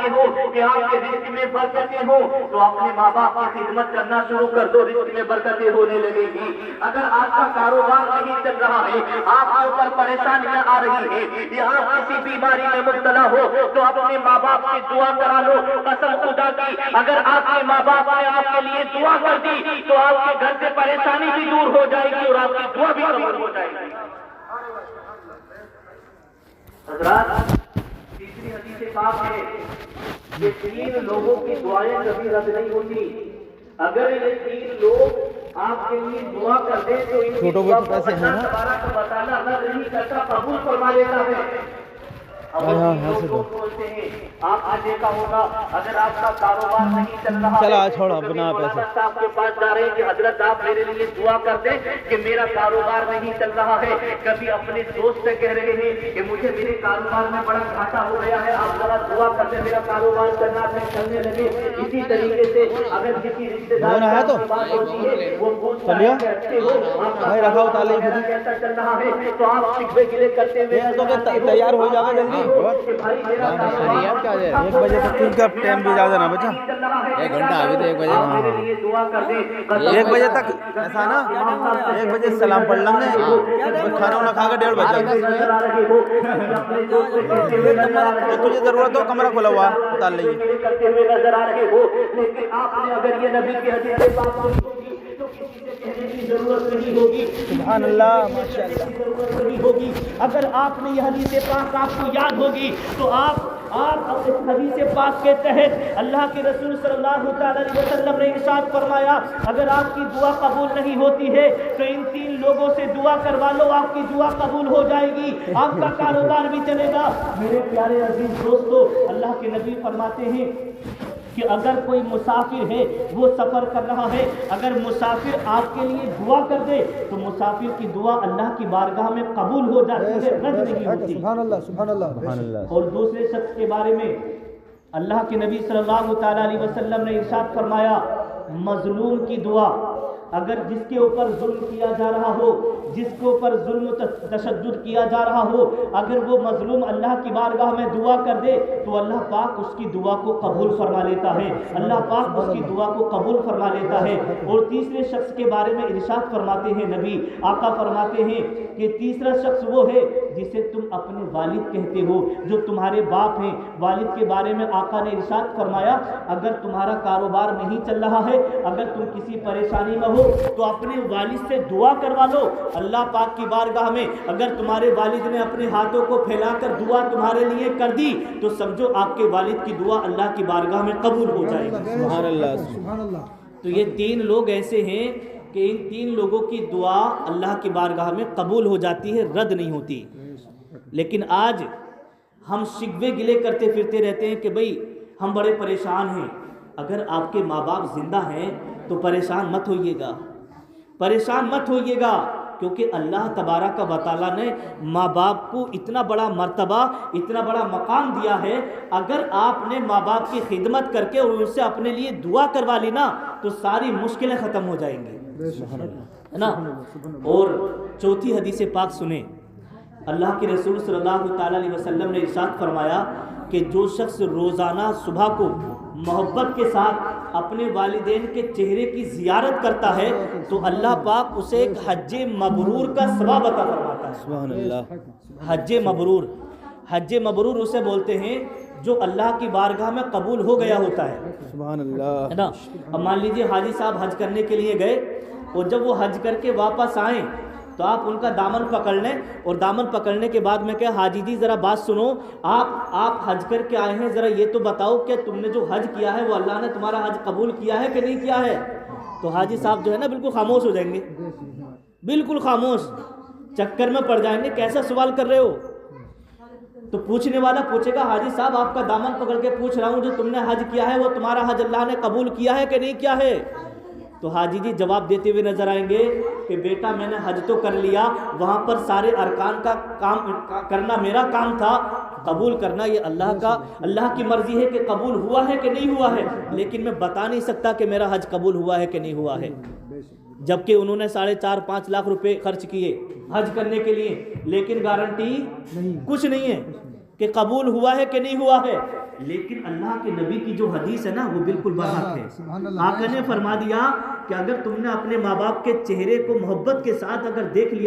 چاہتے ہو کہ آپ کے رزق میں برکتیں ہو تو اپنے ماں باپ کی خدمت کرنا شروع کر دو، رزق میں برکتیں ہونے لگے گی۔ اگر آپ کا کاروبار نہیں چل رہا ہے، آپ کے اوپر پریشانیاں آ رہی ہیں یا آپ کسی بیماری میں مبتلا ہو تو اپنے ماں باپ سے دعا کرا لو۔ قسم خدا کی اگر آپ کے ماں باپ نے آپ کے لیے دعا کر دی تو آپ کے گھر سے پریشانی بھی دور ہو جائے گی اور آپ کی دعا بھی قبول ہو جائے گی۔ حضرات، تیسری حدیث پاک ہے کہ 3 لوگوں کی دعائیں کبھی رد نہیں ہوتی۔ اگر یہ 3 لوگ آپ کے لیے دعا کر دیں تو ان کی دعا کو اللہ تبارک و تعالیٰ رد نہیں کرتا، قبول فرما لیتا ہے۔ اب لوگ بولتے ہیں، آپ نے دیکھا ہوگا اگر آپ کا کاروبار نہیں چل رہا ہے، مولانا صاحب کے پاس جا رہے ہیں کہ حضرت آپ میرے لیے دعا کر دیں کہ میرا کاروبار نہیں چل رہا ہے۔ کبھی اپنے دوست سے کہہ رہے ہیں کہ مجھے میرے کاروبار میں بڑا گھاٹا ہو گیا ہے، آپ ذرا دعا کر دیں میرا کاروبار چلنے لگے۔ اسی طریقے سے اگر کسی رشتے دار کی بات ہوتی ہے وہ پوچھتا ہے کہ اچھے ہو آپ کا کاروبار کیسا چل رہا ہے تو آپ شکوے گلے کرتے ہوئے تیار ہو جائے گا جلدی۔ 1 بجے تک تین کا ٹائم بھی زیادہ نہ بچا، 1 گھنٹہ ابھی تو 1 بجے 1 بجے تک ایسا نا 1 بجے سلام پڑھ لیں گے، کھانا وانا کھا کے 1:30 بجے تجھے ضرورت ہو کمرہ کھلا ہوا اتار لئیے۔ لیکن آپ نے اگر یہ نبی کی حدیث سے بات سنی ہوگی تو کسی سے کہنے کی ضرورت نہیں ہوگی۔ سبحان اللہ، ماشاءاللہ، ضرورت نہیں ہوگی۔ اگر آپ نے یہ حدیث پاک آپ کو یاد ہوگی تو آپ اس حدیث پاک کے تحت اللہ کے رسول صلی اللہ علیہ وسلم نے ارشاد فرمایا اگر آپ کی دعا قبول نہیں ہوتی ہے تو ان 3 لوگوں سے دعا کروا لو، آپ کی دعا قبول ہو جائے گی، آپ کا کاروبار بھی چلے گا۔ میرے پیارے عزیز دوستو، اللہ کے نبی فرماتے ہیں کہ اگر کوئی مسافر ہے وہ سفر کر رہا ہے، اگر مسافر آپ کے لیے دعا کر دے تو مسافر کی دعا اللہ کی بارگاہ میں قبول ہو جاتی ہے، رد نہیں ہوتی۔ سبحان اللہ، سبحان اللہ۔ اور دوسرے شخص کے بارے میں اللہ کے نبی صلی اللہ تعالیٰ علیہ وسلم نے ارشاد فرمایا مظلوم کی دعا، اگر جس کے اوپر ظلم کیا جا رہا ہو، جس کے اوپر ظلم و تشدد کیا جا رہا ہو، اگر وہ مظلوم اللہ کی بارگاہ میں دعا کر دے تو اللہ پاک اس کی دعا کو قبول فرما لیتا ہے، اللہ پاک اس کی دعا کو قبول فرما لیتا ہے۔ اور تیسرے شخص کے بارے میں ارشاد فرماتے ہیں نبی آقا فرماتے ہیں کہ تیسرا شخص وہ ہے جسے تم اپنے والد کہتے ہو، جو تمہارے باپ ہیں۔ والد کے بارے میں آقا نے ارشاد فرمایا اگر تمہارا کاروبار نہیں چل رہا ہے، اگر تم کسی پریشانی میں ہو تو اپنے والد سے دعا کروا لو اللہ پاک کی بارگاہ میں۔ اگر تمہارے والد نے اپنے ہاتھوں کو پھیلا کر دعا تمہارے لیے کر دی تو سمجھو آپ کے والد کی دعا اللہ کی بارگاہ میں قبول ہو جائے گی۔ سبحان اللہ، سبحان اللہ۔ تو یہ 3 لوگ ایسے ہیں کہ ان 3 لوگوں کی دعا اللہ کی بارگاہ میں قبول ہو جاتی ہے، رد نہیں ہوتی۔ لیکن آج ہم شکوے گلے کرتے پھرتے رہتے ہیں کہ بھئی ہم بڑے پریشان ہیں۔ اگر آپ کے ماں باپ زندہ ہیں تو پریشان مت ہوئیے گا، پریشان مت ہوئیے گا، کیونکہ اللہ تبارک و تعالیٰ نے ماں باپ کو اتنا بڑا مرتبہ، اتنا بڑا مقام دیا ہے۔ اگر آپ نے ماں باپ کی خدمت کر کے اور ان سے اپنے لیے دعا کروا لی نا تو ساری مشکلیں ختم ہو جائیں گی، ہے نا۔ اور چوتھی حدیث پاک سنیں، اللہ کے رسول صلی اللہ تعالیٰ علیہ وسلم نے ارشاد فرمایا کہ جو شخص روزانہ صبح کو محبت کے ساتھ اپنے والدین کے چہرے کی زیارت کرتا ہے تو اللہ پاک اسے ایک حج مبرور کا ثواب عطا فرماتا ہے۔ سبحان اللہ۔ حج مبرور، حج مبرور اسے بولتے ہیں جو اللہ کی بارگاہ میں قبول ہو گیا ہوتا ہے، سبحان اللہ، ہے نا۔ اب مان لیجیے حاجی صاحب حج کرنے کے لیے گئے اور جب وہ حج کر کے واپس آئیں تو آپ ان کا دامن پکڑ لیں، اور دامن پکڑنے کے بعد میں کہا حاجی جی ذرا بات سنو، آپ حج کر کے آئے ہیں، ذرا یہ تو بتاؤ کہ تم نے جو حج کیا ہے وہ اللہ نے تمہارا حج قبول کیا ہے کہ نہیں کیا ہے؟ تو حاجی صاحب جو ہے نا بالکل خاموش ہو جائیں گے، بالکل خاموش، چکر میں پڑ جائیں گے، کیسا سوال کر رہے ہو؟ تو پوچھنے والا پوچھے گا حاجی صاحب آپ کا دامن پکڑ کے پوچھ رہا ہوں جو تم نے حج کیا ہے وہ تمہارا حج اللہ نے قبول کیا ہے کہ نہیں کیا ہے؟ تو حاجی جی جواب دیتے ہوئے نظر آئیں گے کہ بیٹا میں نے حج تو کر لیا، وہاں پر سارے ارکان کا کام کرنا میرا کام تھا، قبول کرنا یہ اللہ کی مرضی ہے کہ قبول ہوا ہے کہ نہیں ہوا ہے، لیکن میں بتا نہیں سکتا کہ میرا حج قبول ہوا ہے کہ نہیں ہوا ہے۔ جبکہ انہوں نے 4.5 لاکھ روپے خرچ کیے حج کرنے کے لیے، لیکن گارنٹی کچھ نہیں ہے کہ قبول ہوا ہے کہ نہیں ہوا ہے۔ لیکن اللہ کے نبی کی جو حدیث ہے نا وہ بالکل برحق ہے. آقا نے فرما دیا کہ اگر تم نے اپنے ماں باپ کے چہرے کو محبت کے ساتھ اگر دیکھ لیا